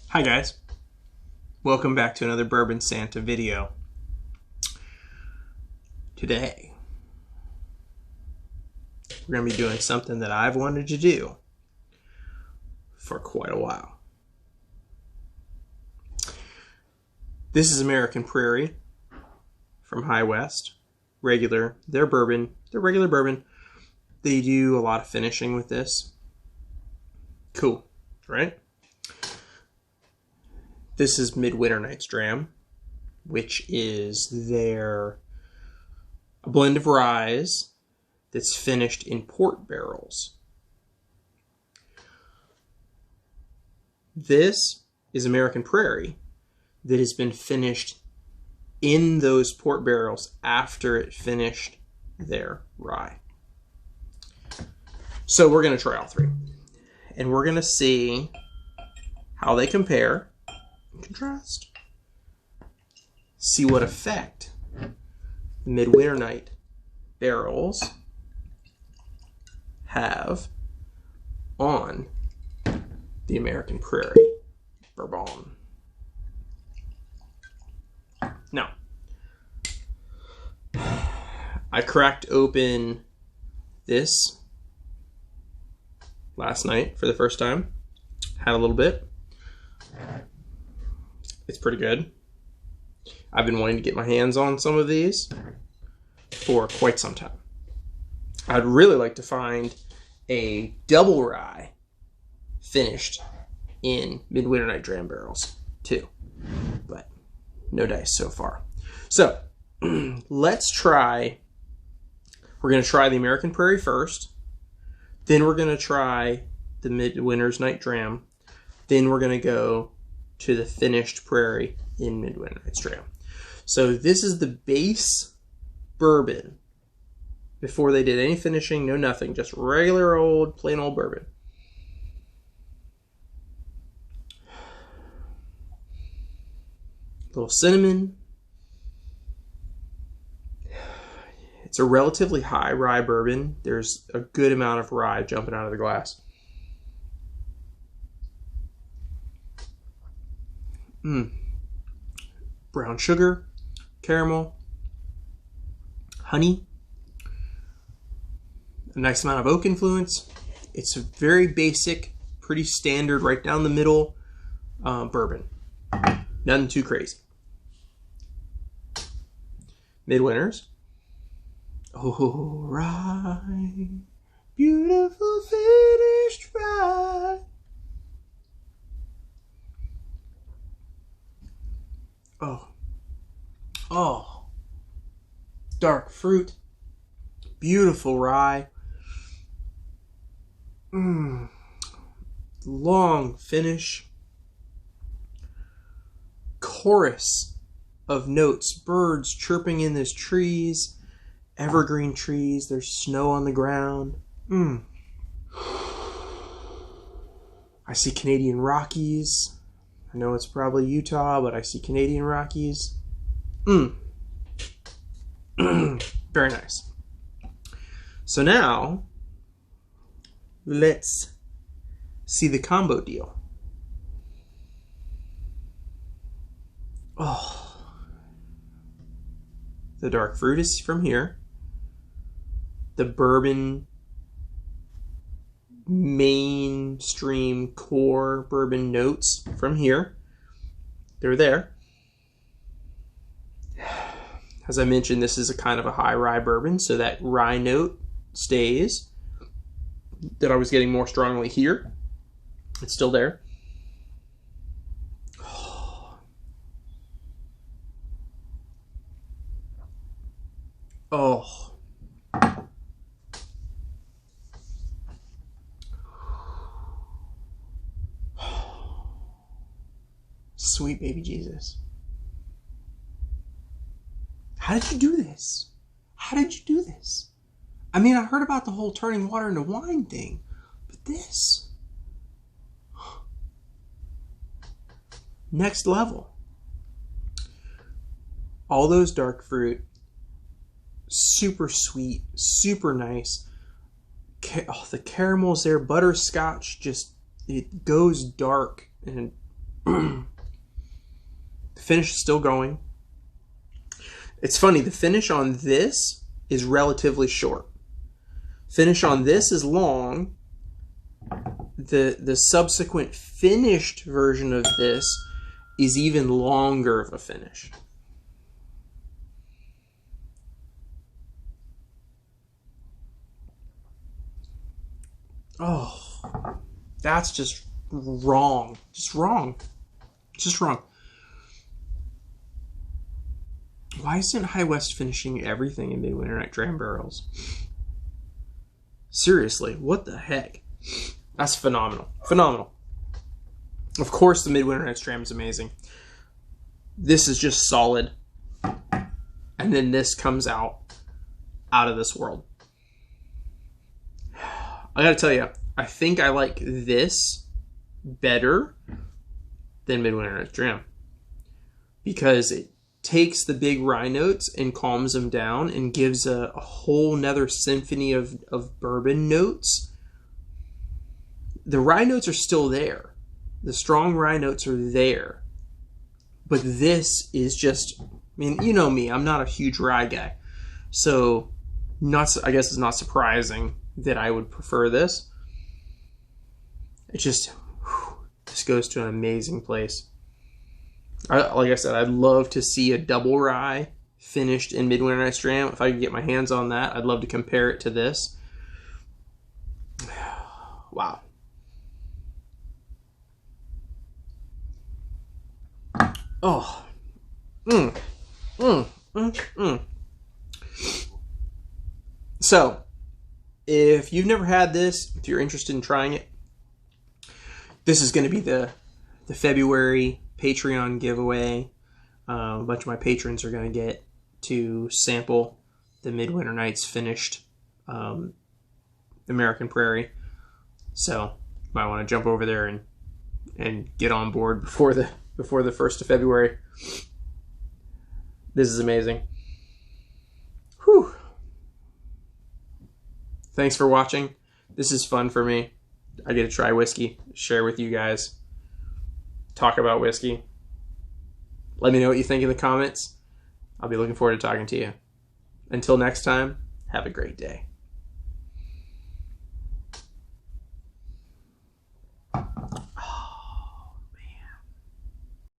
Hi guys, welcome back to another Bourbon Santa video. Today, we're going to be doing something that I've wanted to do for quite a while. This is American Prairie from High West. Regular bourbon. They do a lot of finishing with this. Cool, right? This is Midwinter Night's Dram, which is a blend of rye that's finished in port barrels. This is American Prairie that has been finished in those port barrels after it finished their rye. So we're going to try all three. And we're going to see how they compare. Contrast. See what effect the Midwinter Night barrels have on the American Prairie Bourbon. Now, I cracked open this last night for the first time. Had a little bit. It's pretty good. I've been wanting to get my hands on some of these for quite some time. I'd really like to find a double rye finished in Midwinter Night Dram barrels too, but no dice so far. So let's try. We're going to try the American Prairie first. Then we're going to try the Midwinter's Night Dram. Then we're going to go to the finished Prairie in Midwinter Night's Dram. So this is the base bourbon before they did any finishing, no nothing, just regular old, plain old bourbon. A little cinnamon. It's a relatively high rye bourbon. There's a good amount of rye jumping out of the glass. Brown sugar, caramel, honey, a nice amount of oak influence. It's a very basic, pretty standard, right down the middle bourbon. Nothing too crazy. Midwinter's. Oh, rye, beautiful finished rye. Oh, dark fruit, beautiful rye, long finish, chorus of notes, birds chirping in these trees, evergreen trees, there's snow on the ground. I see Canadian Rockies. I know it's probably Utah, but I see Canadian Rockies. Very nice. So now, let's see the combo deal. Oh, the dark fruit is from here. The bourbon, mainstream core bourbon notes from here. They're there. As I mentioned, this is a kind of a high rye bourbon, so that rye note stays. That I was getting more strongly here. It's still there. Oh. Sweet baby Jesus. How did you do this? How did you do this? I mean, I heard about the whole turning water into wine thing, but this, next level. All those dark fruit, super sweet, super nice, the caramels there, butterscotch, just it goes dark, and the finish is still going. It's funny, the finish on this is relatively short. Finish on this is long. The subsequent finished version of this is even longer of a finish. Oh, that's just wrong. Just wrong. Just wrong. Why isn't High West finishing everything in Midwinter Night Dram barrels? Seriously, what the heck? That's phenomenal. Phenomenal. Of course, the Midwinter Nights Dram is amazing. This is just solid. And then this comes out of this world. I gotta tell you, I think I like this better than Midwinter Nights Dram, because it takes the big rye notes and calms them down and gives a whole nother symphony of bourbon notes. The rye notes are still there. The strong rye notes are there. But this is just, I mean, you know me, I'm not a huge rye guy. So, I guess it's not surprising that I would prefer this. It just, this goes to an amazing place. Like I said, I'd love to see a double rye finished in Midwinter Nights Dram. If I could get my hands on that, I'd love to compare it to this. Wow. Oh. So, if you've never had this, if you're interested in trying it, this is going to be the February Patreon giveaway. A bunch of my patrons are going to get to sample the Midwinter Nights finished American Prairie. So, you might want to jump over there and get on board before the 1st of February. This is amazing. Whew. Thanks for watching. This is fun for me. I get to try whiskey, share with you guys, talk about whiskey. Let me know what you think in the comments. I'll be looking forward to talking to you. Until next time, have a great day.